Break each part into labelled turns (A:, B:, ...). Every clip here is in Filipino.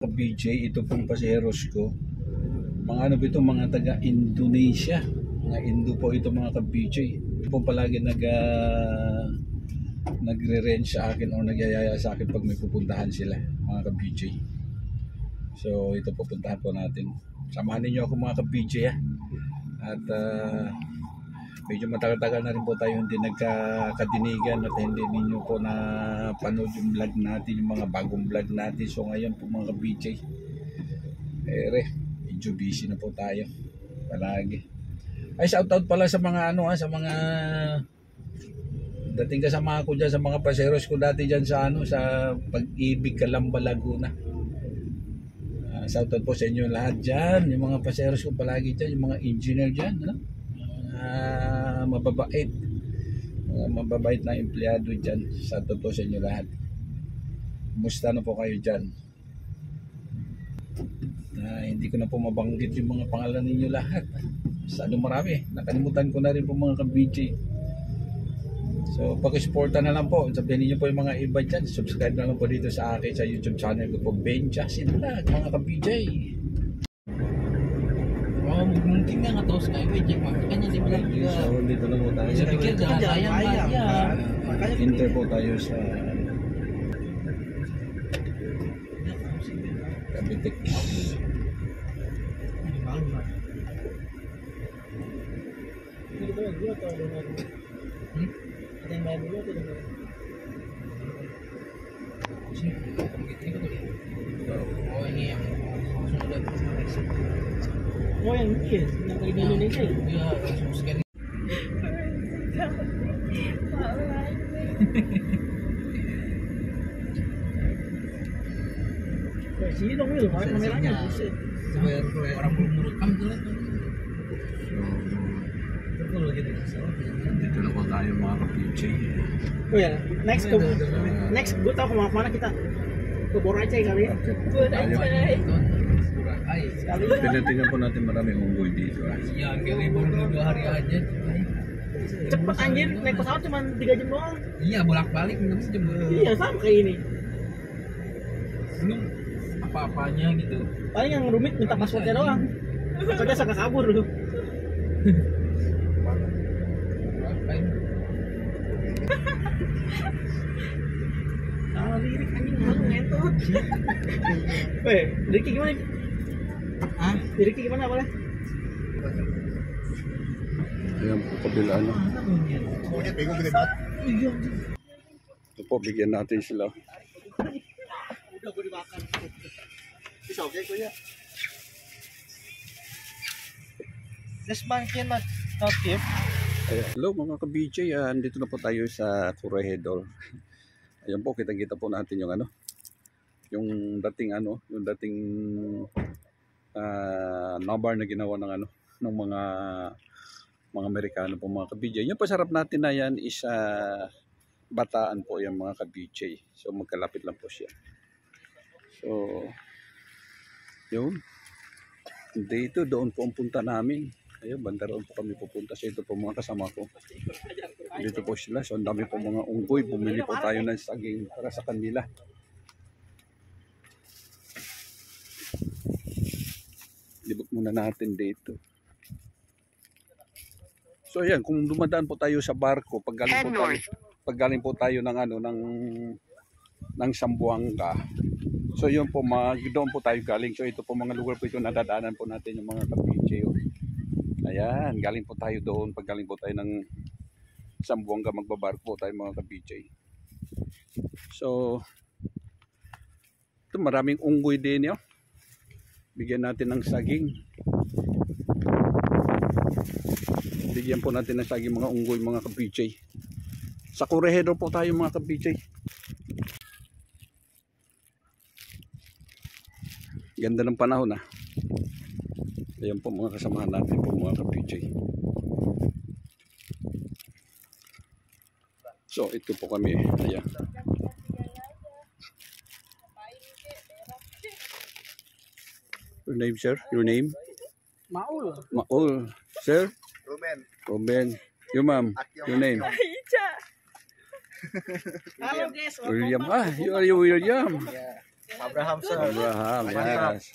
A: BJ, ito pong paseros ko. Mga ano ba ito, mga taga Indonesia. Mga Indo po ito mga ka-BJ. Ito pong palagi nagre-rent sa akin o nagyayaya sa akin pag may pupuntahan sila mga ka-BJ. So ito pupuntahan po natin. Samahan niyo ako mga ka-BJ ha. At medyo matagal-tagal na rin po tayo hindi nagkakadinigan at hindi ninyo po na panood yung vlog natin, yung mga bagong vlog natin. So ngayon po mga ka-BJ, medyo busy na po tayo palagi. Ay, shoutout pala sa mga sa mga dating kasama ko dyan sa mga paseros ko dati dyan sa sa Pag-ibig, Calamba, Laguna. Shoutout po sa inyo lahat dyan, yung mga paseros ko palagi dyan, yung mga engineer dyan, mababait na empleyado dyan. Shoutout po sa inyo lahat. Kumusta na po kayo dyan? Hindi ko na po mabanggit yung mga pangalan ninyo lahat. Masyado marami. Nakalimutan ko na rin po mga ka-BJ. So pag-supporta na lang po. Sabihin niyo po yung mga iba dyan. Subscribe na lang po dito sa akin sa YouTube channel ko po, Ben Justin Vlog, mga ka-BJ.
B: Mungkin nga nga taos kayo, check mo. Kanya di ba lang juga.
A: So dito na po tayo.
B: Pikir jangan bayang.
A: Enter po tayo sa Kabitik.
B: Oh yang mungkin yang dari Indonesia ya sekali. Sini dong itu kameranya buset. Orang belum merekam tuh. Betul gitu.
A: Dito na po tayo mga ka-BJ.
B: Oh ya, next gue tau kemana kita ke Boracay kali ya.
A: Boracay.
B: Sekali.
A: Tinatingnan po natin maraming unggoy dito.
B: Iya, kali baru 2 hari aja. Cepet anjir, naik pesawat cuma 3 jam doang. Iya, bolak-balik minum sejam. Iya, sama kayak ini. Belum apa-apanya gitu. Paling yang rumit minta passwordnya doang. Passwordnya suka kabur lu. Ah, lirik anjing malu ngentot. Weh, Riki gimana? Ah, Riki gimana boleh?
A: Ayan po kabila na. Ito po, bigyan natin sila.
B: Udah gue dimakan. Bisa oke kuya. Let's bankin mat. Tip.
A: Hello mga ka-BJ, dito na po tayo sa Corregidor. Ayan po, kita-kita po natin yung yung dating nabar na ginawa ng ng mga Amerikano po mga ka-BJ. Yung pasarap natin na yan is Bataan po yung mga ka-BJ. So magkalapit lang po siya. So yun, dito doon po ang punta namin. Ayun, banda roon po kami pupunta. So ito po mga kasama ko. Dito po sila. So ang dami po mga unggoy. Bumili po tayo ng saging para sa kanila. Libot muna natin dito. So ayan, kung dumadaan po tayo sa barko, paggaling po tayo ng ng Zamboanga. So yun po, doon po tayo galing. So ito po mga lugar po ito nadadaanan po natin yung mga ka-BJ. Ayan, galing po tayo doon. Paggaling po tayo ng Zamboanga, magbabarko po tayo mga ka-BJ. So ito, maraming unggoy din yun. Bigyan natin ng saging. Bigyan po natin ng saging mga unggoy mga ka-BJ. Sa Corregidor po tayo mga ka-BJ. Ganda ng panahon Ayan po mga kasamahan natin po mga ka-BJ. So ito po kami. Ayan. Your name, sir? Your name?
B: Maul.
A: Maul. Sir? Ruben. You, ma'am? Your name?
B: Halo guys.
A: William. You are William.
B: Abraham, sir.
A: Abraham, yes.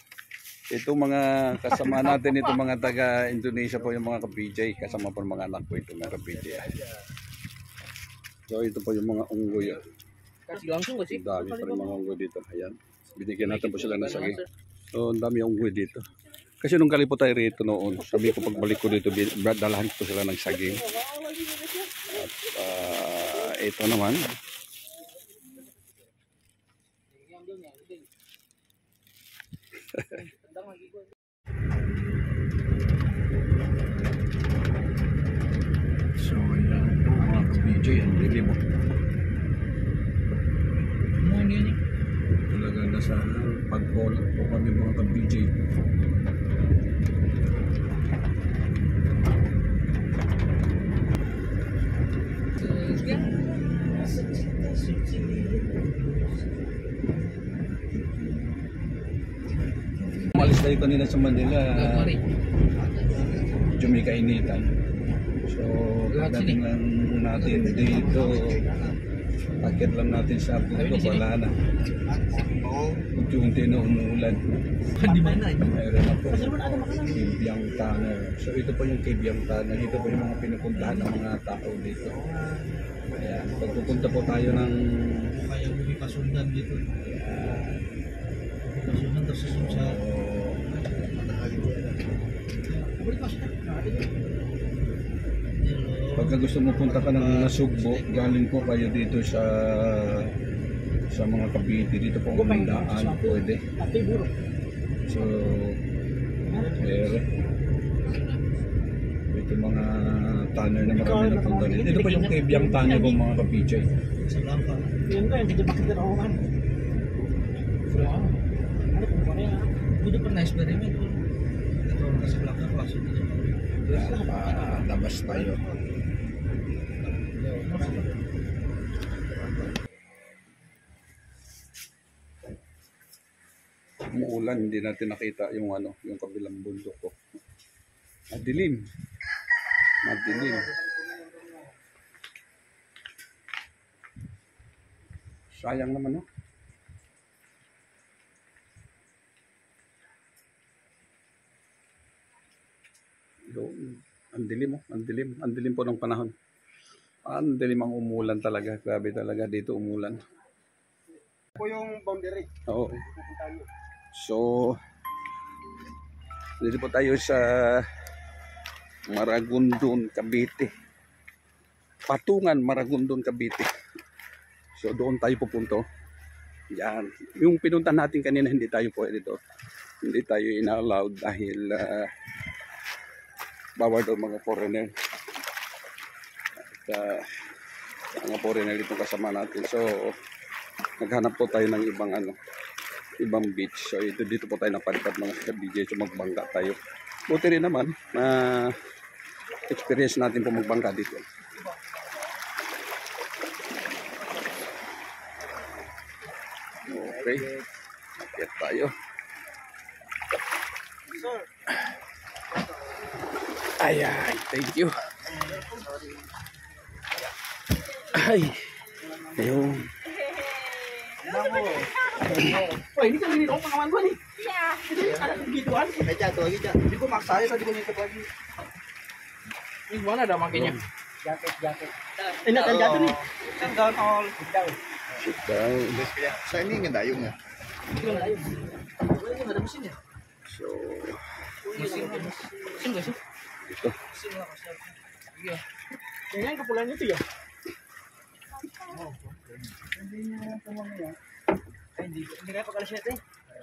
A: Ito mga kasama natin, ito mga taga Indonesia po yung mga ka-PJ. Kasama po mga anak ko ito mga ka-PJ. So ito po yung mga unggoy.
B: Kasi langsung kasi.
A: Dami pa rin mga unggoy dito. Ayan. Binigyan natin po sila ng saging. So ang dami unggoy dito. Kasi nung kalipo tayo rito noon, sabi ko pagbalik ko dito, dalahan ko sila ng saging. At ito naman. So ayan, mga ka-PJ, ang dilim mo. Talaga nasa pag-call po kami mga ka-PJ. Umalis tayo kanina sa Manila, medyo may kainitan. So, pagdating lang natin dito, akit lang natin sa bundok, wala na. Unti-unti na umuulan. Mayroon na po, Kibyang Tunnel. So, ito po yung Kibyang Tunnel. Ito po yung mga pinupuntahan ng mga tao dito. Ayan, pagpupunta po tayo ng...
B: Kaya mo pasundan dito. Pasundan tapos sa...
A: Pagka gusto mo punta ka ng Nasugbo, galing po kayo dito sa mga Cavite, dito po ang daan, pwede. So, ito mga tunnel na marami na punta dito. Ito po yung Kibyang Tunnel po mga ka-PJ.
B: Sa Blanca. Yan ka, hindi bakit na ako man. Dito pa na-experiment. Ito sa Blanca, kaso dito.
A: Labas tayo. Umuulan, hindi natin nakita yung yung kabilang bundok ko. Madilim. Madilim. Sayang naman, no? Ang dilim, ang dilim po ng panahon. Ang dilim ang umulan talaga. Grabe talaga dito umulan.
B: Po yung boundary.
A: Oo. So, dito po tayo sa Maragondon, Cavite. Patungan, Maragondon, Cavite. So, doon tayo pupunto. Yan. Yung pinunta natin kanina, hindi tayo pwede dito. Hindi tayo ina-allowed dahil bawal daw mga foreigner. At mga foreigner dito kasama natin. So, naghanap po tayo ng ibang beach. So, dito po tayo napalipad mga ka-BJ. So, magbangka tayo. Buti rin naman na experience natin po magbangka dito. Okay. Akyat tayo. Ayan, thank you. Ay, ayun.
B: Wah, ini kan ini dong pengaman gua nih. Iya. Ada begituan. Jatuh lagi, Cak. Jadi gua maksa aja tadi gua nyetok lagi. Ini gimana ada makainya? Jaket. Ini akan jatuh nih. Sit down all.
A: Sit down.
C: Saya ini ngedayung ya.
B: Ngedayung. Ini enggak ada mesinnya.
A: So,
B: Mesin enggak sih?
A: ito.
B: Mesin lah, Mas. Iya. Yang kepulangan itu ya? Hindi kaya pagkalas natin.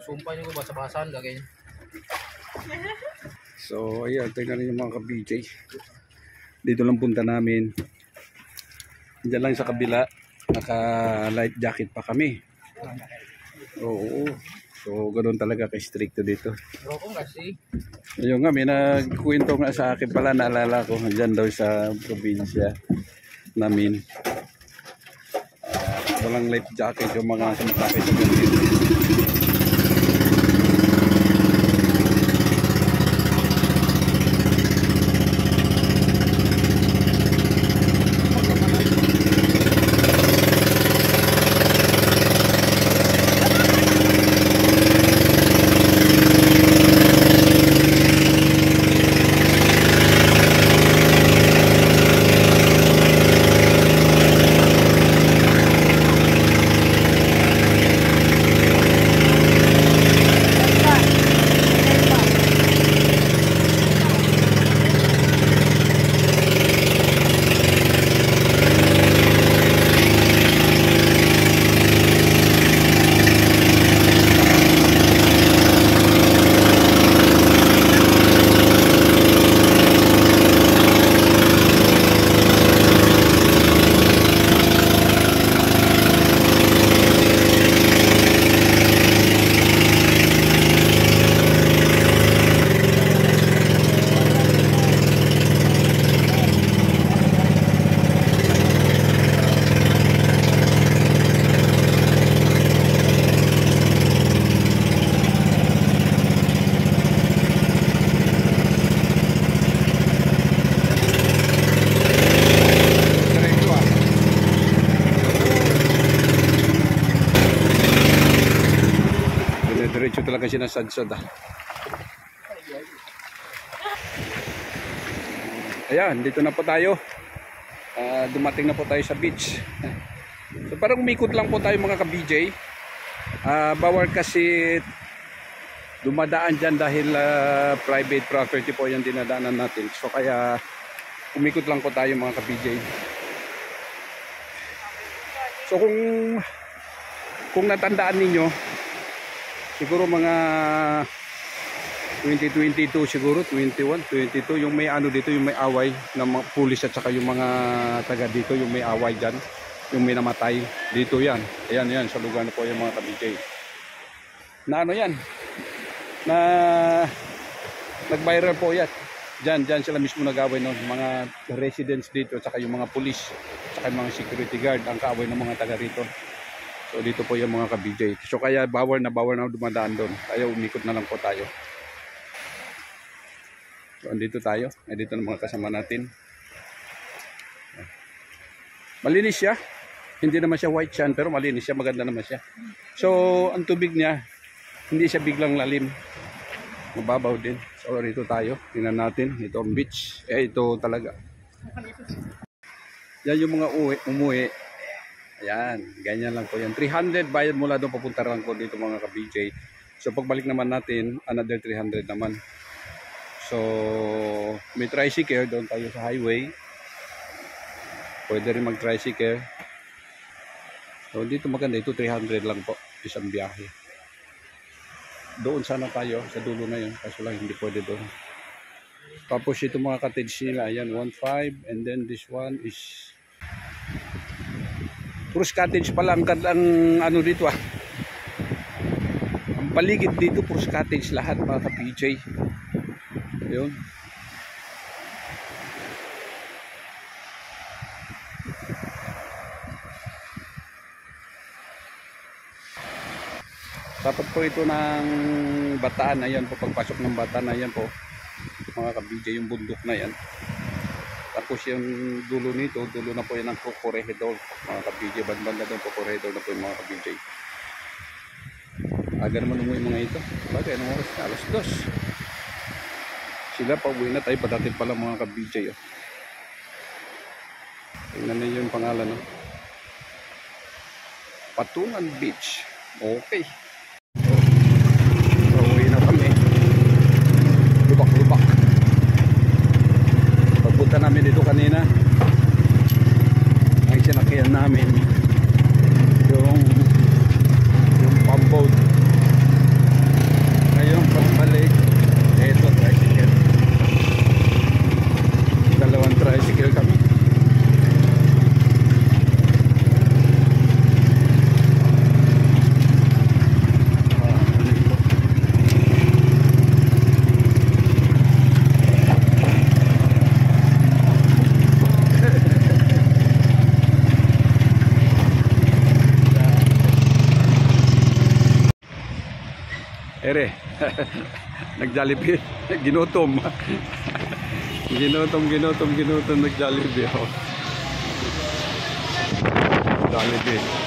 B: Sumpah nyo ko basa-basan kayaknya.
A: So, ayan, tingnan niyo mga ka-BJ. Dito lang punta namin. Diyan lang sa kabila, naka-light jacket pa kami. Oo. So, ganoon talaga ka-stricto dito.
B: Bro ko nga si.
A: Ayun nga, may nagkwento nga sa akin pala, naalala ko, dyan daw sa probinsya namin. Walang life jacket yung mga sumakay sa ganito. Diretso talaga sinasadsad ah. Ayan, dito na po tayo. Dumating na po tayo sa beach. So parang umikot lang po tayo mga ka-BJ. Bawal kasi dumadaan dyan dahil private property po yung dinadaanan natin. So kaya umikot lang po tayo mga ka-BJ. So kung natandaan ninyo, siguro mga 2022 siguro, 21, 22, yung may ano dito, yung may away ng mga pulis at saka yung mga taga dito, yung may away dyan, yung may namatay dito yan. Ayan, yan, sa lugar na po yung mga ka-BJ. Na ano yan? Na nag-viral po yan. Dyan sila mismo nag-away ng mga residents dito, at saka yung mga pulis, at saka yung mga security guard, ang kaaway ng mga taga rito. So dito po yung mga ka-BJ. So kaya bawal na dumadaan doon. Kaya umikot na lang po tayo. So andito tayo. Dito ng mga kasama natin. Malinis siya. Hindi naman siya white sand pero malinis siya. Maganda naman siya. So ang tubig niya hindi siya biglang lalim. Mababaw din. So rito tayo. Tingnan natin. Ito ang beach. Ito talaga. Yan yung mga umuwi. Ayan. Ganyan lang po yan. 300 bayad mula doon papunta lang po dito mga ka-BJ. So pagbalik naman natin another 300 naman. So, may tricycle, doon tayo sa highway. Pwede rin mag-tricycle. So, dito maganda. Ito 300 lang po. Isang biyahe. Doon sana tayo, sa dulo na yun. Kaso lang, hindi pwede doon. Tapos ito mga cottage nila. Ayan, 1.5. And then this one is... Purus cottage pala. Ang ano dito ah. Ang paligid dito, purus cottage lahat mga ka-PJ. Yun. Tapat po ito ng Bataan. Ayan po, pagpasok ng Bataan. Ayan po mga ka-BJ, yung bundok na yan. Tapos yung dulo nito, dulo na po yan ng Corregidor mga ka-BJ. Banda doon po Corregidor na po yung mga ka-BJ. Aga naman umuwi mga ito. Bagay, anong oras na? Alas 2. Sila pa uwi na tayo, padating pala mga ka-BJ oh. Tingnan na yung pangalan oh. Patungan Beach. Okay. So uwi na kami. Lubak-lubak. Pagpunta namin dito kanina, ang sinakyan namin yung pump-boat. Ngayon pagbalik, eto tricycle. Dalawang tricycle kami. Ere, nag-Jollibee, ginutom. Ginutom, nag-Jollibee. Jollibee.